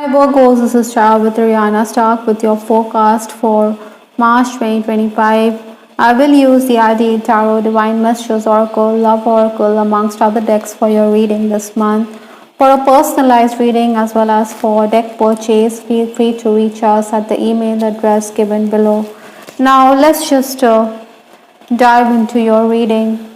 Virgos, this is Char with Ariana. Start with your forecast for March 2025. I will use the ID Tarot, Divine Messages Oracle, Love Oracle, amongst other decks for your reading this month. For a personalized reading as well as for deck purchase, feel free to reach us at the email address given below. Now, let's just dive into your reading,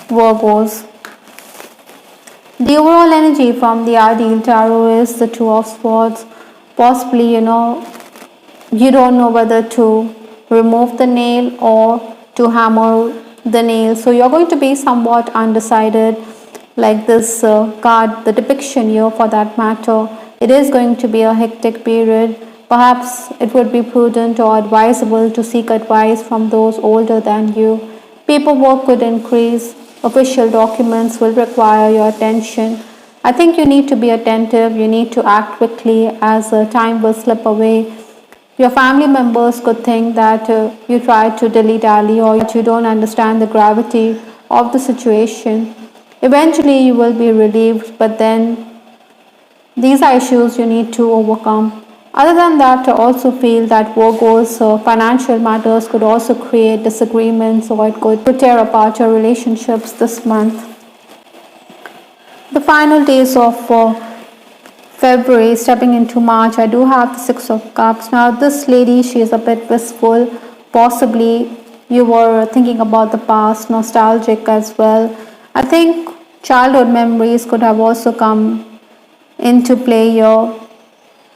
Virgos. The overall energy from the ideal tarot is the Two of Swords. Possibly, you don't know whether to remove the nail or to hammer the nail. So you're going to be somewhat undecided, like this card, the depiction here for that matter. It is going to be a hectic period. Perhaps it would be prudent or advisable to seek advice from those older than you. Paperwork could increase. Official documents will require your attention. I think you need to be attentive. You need to act quickly as time will slip away. Your family members could think that you try to dilly-dally or that you don't understand the gravity of the situation. Eventually you will be relieved, but then these are issues you need to overcome. Other than that, I also feel that Virgo's financial matters could also create disagreements, or it could tear apart your relationships this month. The final days of February, stepping into March, I do have the Six of Cups. Now this lady, she is a bit wistful. Possibly you were thinking about the past, nostalgic as well. I think childhood memories could have also come into play here.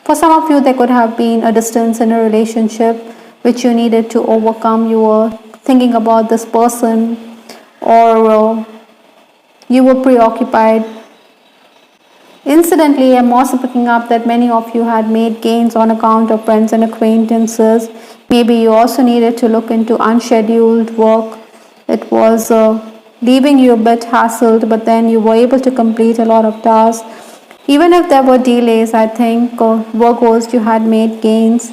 For some of you, there could have been a distance in a relationship which you needed to overcome. You were thinking about this person, or you were preoccupied. Incidentally, I'm also picking up that many of you had made gains on account of friends and acquaintances. Maybe you also needed to look into unscheduled work. It was leaving you a bit hassled, but then you were able to complete a lot of tasks. Even if there were delays, I think Virgos, you had made gains.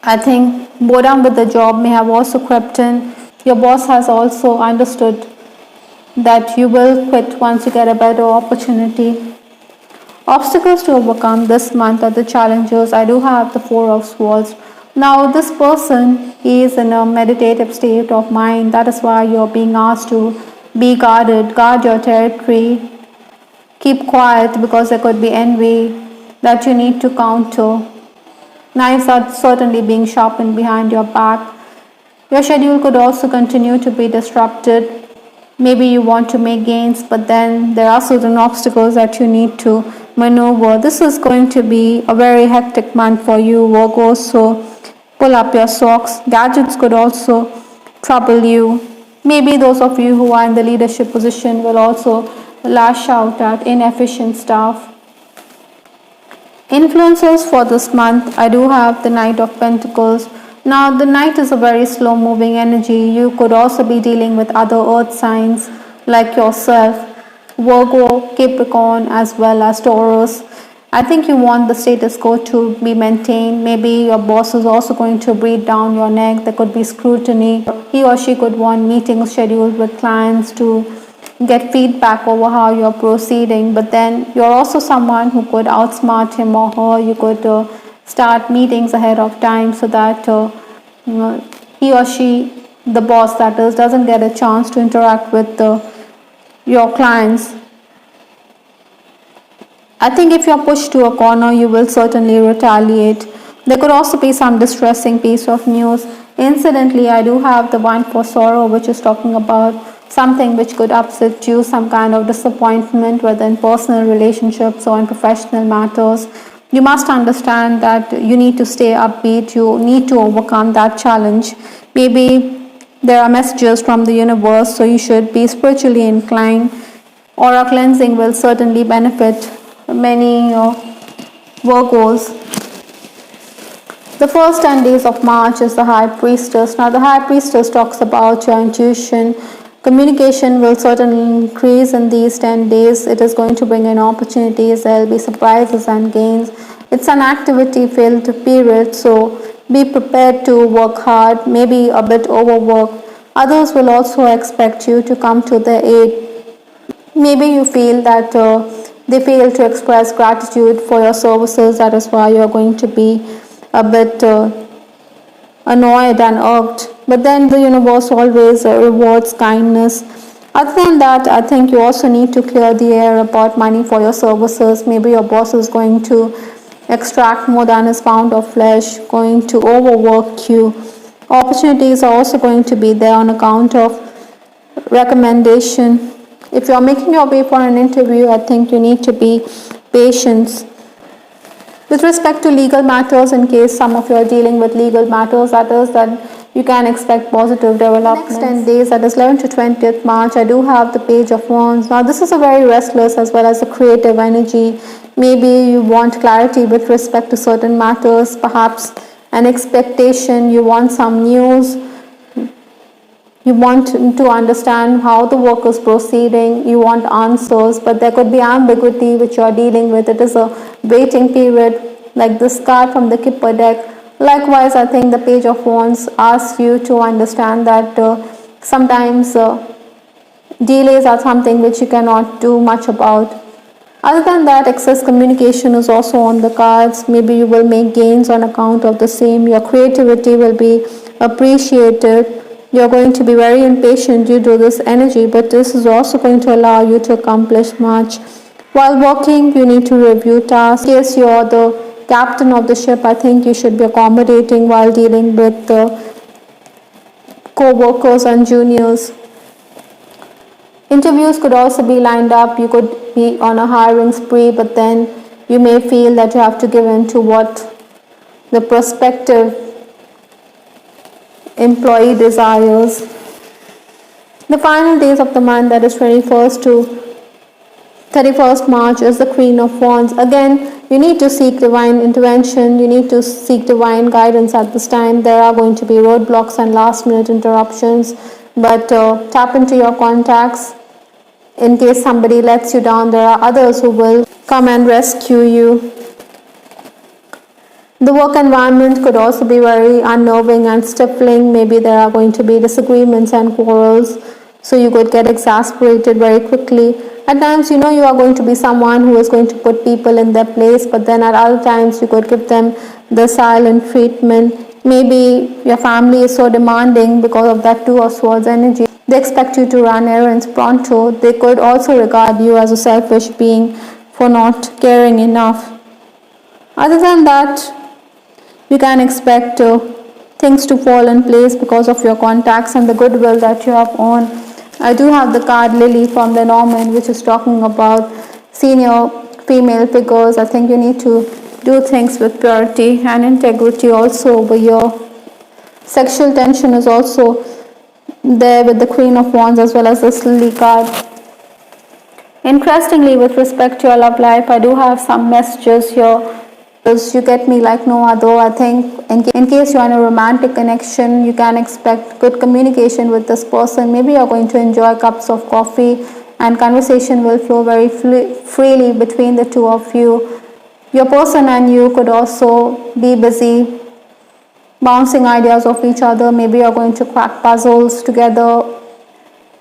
I think boredom with the job may have also crept in. Your boss has also understood that you will quit once you get a better opportunity. Obstacles to overcome this month are the challenges. I do have the Four of Swords. Now this person is in a meditative state of mind. That is why you're being asked to be guarded, guard your territory. Keep quiet because there could be envy that you need to counter. Knives are certainly being sharpened behind your back. Your schedule could also continue to be disrupted. Maybe you want to make gains, but then there are certain obstacles that you need to maneuver. This is going to be a very hectic month for you, Virgo, so pull up your socks. Gadgets could also trouble you. Maybe those of you who are in the leadership position will also lash out at inefficient staff. Influences for this month, I do have the Knight of Pentacles. Now the Knight is a very slow moving energy. You could also be dealing with other earth signs like yourself, Virgo, Capricorn, as well as Taurus. I think you want the status quo to be maintained. Maybe your boss is also going to breathe down your neck. There could be scrutiny. He or she could want meetings scheduled with clients to get feedback over how you're proceeding, but then you're also someone who could outsmart him or her. You could start meetings ahead of time so that he or she, the boss that is, doesn't get a chance to interact with your clients. I think if you're pushed to a corner, you will certainly retaliate. There could also be some distressing piece of news. Incidentally, I do have the One for Sorrow, which is talking about something which could upset you, some kind of disappointment, whether in personal relationships or in professional matters. You must understand that you need to stay upbeat. You need to overcome that challenge. Maybe there are messages from the universe, so you should be spiritually inclined. Aura cleansing will certainly benefit many Virgos. The first 10 days of March is the High Priestess. Now the High Priestess talks about your intuition. Communication will certainly increase in these 10 days. It is going to bring in opportunities. There will be surprises and gains. It's an activity-filled period, so be prepared to work hard, maybe a bit overwork. Others will also expect you to come to their aid. Maybe you feel that they fail to express gratitude for your services. That is why you're going to be a bit annoyed and irked. But then the universe always rewards kindness. Other than that, I think you also need to clear the air about money for your services. Maybe your boss is going to extract more than his pound of flesh, going to overwork you. Opportunities are also going to be there on account of recommendation. If you're making your way for an interview, I think you need to be patient. With respect to legal matters, in case some of you are dealing with legal matters, that is that you can expect positive development. Next 10 days, that is 11th to 20th March, I do have the Page of Wands. Now this is a very restless as well as a creative energy. Maybe you want clarity with respect to certain matters, perhaps an expectation, you want some news, you want to understand how the work is proceeding, you want answers, but there could be ambiguity which you are dealing with. It is a waiting period, like this card from the Kipper deck. Likewise, I think the Page of Wands asks you to understand that sometimes delays are something which you cannot do much about. Other than that, excess communication is also on the cards. Maybe you will make gains on account of the same. Your creativity will be appreciated. You're going to be very impatient due to this energy, but this is also going to allow you to accomplish much. While working, you need to review tasks. In case you're the captain of the ship, I think you should be accommodating while dealing with the co-workers and juniors. Interviews could also be lined up. You could be on a hiring spree, but then you may feel that you have to give in to what the prospective employee desires. The final days of the month, that is 21st to 31st March, is the Queen of Wands. Again, you need to seek divine intervention. You need to seek divine guidance at this time. There are going to be roadblocks and last minute interruptions, but tap into your contacts. In case somebody lets you down, there are others who will come and rescue you. The work environment could also be very unnerving and stifling. Maybe there are going to be disagreements and quarrels, so you could get exasperated very quickly. At times, you are going to be someone who is going to put people in their place, but then at other times you could give them the silent treatment. Maybe your family is so demanding because of that Two of Swords energy. They expect you to run errands pronto. They could also regard you as a selfish being for not caring enough. Other than that, you can expect things to fall in place because of your contacts and the goodwill that you have on. I do have the card Lily from Lenormand, which is talking about senior female figures. I think you need to do things with purity and integrity also over here. Sexual tension is also there with the Queen of Wands as well as this Lily card. Interestingly, with respect to your love life, I do have some messages here. You get me like no other. I think in case you're in a romantic connection, you can expect good communication with this person. Maybe you're going to enjoy cups of coffee and conversation will flow very freely between the two of you. Your person and you could also be busy bouncing ideas off each other. Maybe you're going to crack puzzles together.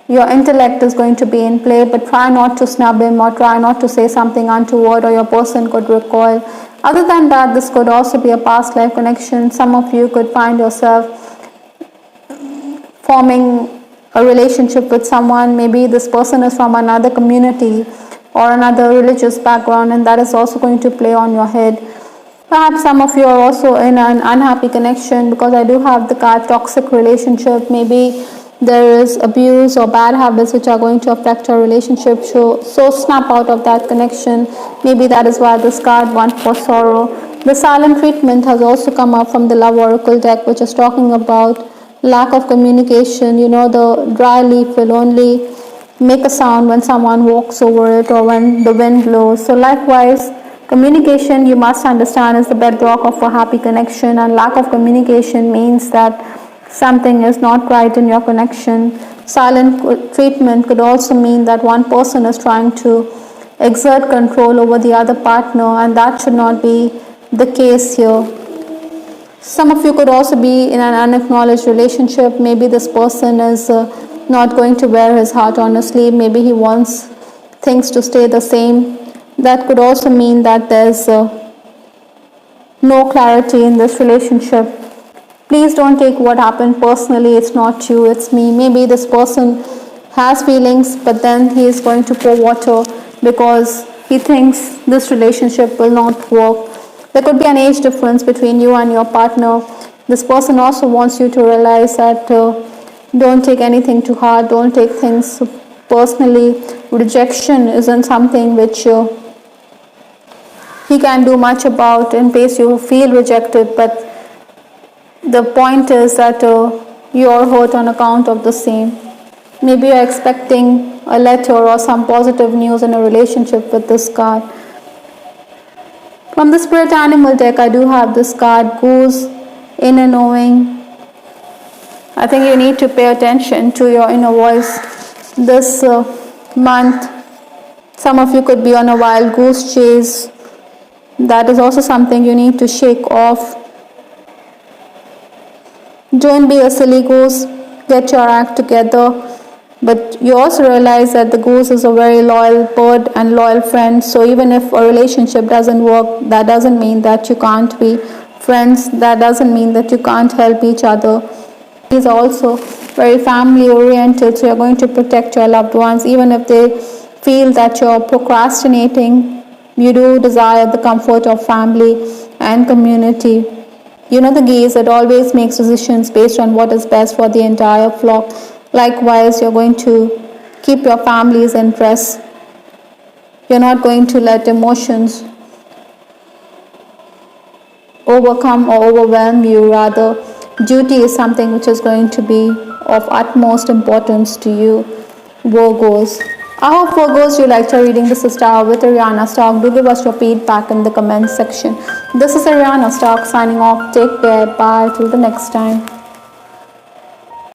Your intellect is going to be in play, but try not to snub him or try not to say something untoward, or your person could recoil. Other than that, this could also be a past life connection. Some of you could find yourself forming a relationship with someone. Maybe this person is from another community or another religious background, and that is also going to play on your head. Perhaps some of you are also in an unhappy connection, because I do have the card toxic relationship. Maybe there is abuse or bad habits which are going to affect your relationship, so snap out of that connection. Maybe that is why this card, One for Sorrow. The silent treatment has also come up from the Love Oracle deck, which is talking about lack of communication. The dry leaf will only make a sound when someone walks over it or when the wind blows. So likewise, communication, you must understand, is the bedrock of a happy connection, and lack of communication means that something is not right in your connection. Silent treatment could also mean that one person is trying to exert control over the other partner, and that should not be the case here. Some of you could also be in an unacknowledged relationship. Maybe this person is not going to wear his heart honestly. Maybe he wants things to stay the same. That could also mean that there's no clarity in this relationship. Please don't take what happened personally. It's not you, it's me. Maybe this person has feelings, but then he is going to pour water because he thinks this relationship will not work. There could be an age difference between you and your partner. This person also wants you to realize that don't take anything too hard, don't take things personally. Rejection isn't something which he can do much about in case you feel rejected, but the point is that you are hurt on account of the same. Maybe you're expecting a letter or some positive news in a relationship with this card. From the Spirit Animal deck, I do have this card, Goose, Inner Knowing. I think you need to pay attention to your inner voice this month. Some of you could be on a wild goose chase. That is also something you need to shake off. Don't be a silly goose, get your act together. But you also realize that the goose is a very loyal bird and loyal friend. So even if a relationship doesn't work, that doesn't mean that you can't be friends. That doesn't mean that you can't help each other. He's also very family oriented, so you're going to protect your loved ones. Even if they feel that you're procrastinating, you do desire the comfort of family and community. You know the geese that always makes decisions based on what is best for the entire flock. Likewise, you're going to keep your family's interests. You're not going to let emotions overcome or overwhelm you. Rather, duty is something which is going to be of utmost importance to you, Virgos. I hope, Virgos, you liked your reading. This is Tarot with Ariana Stark. Do give us your feedback in the comments section. This is Ariana Stark signing off. Take care. Bye. Till the next time.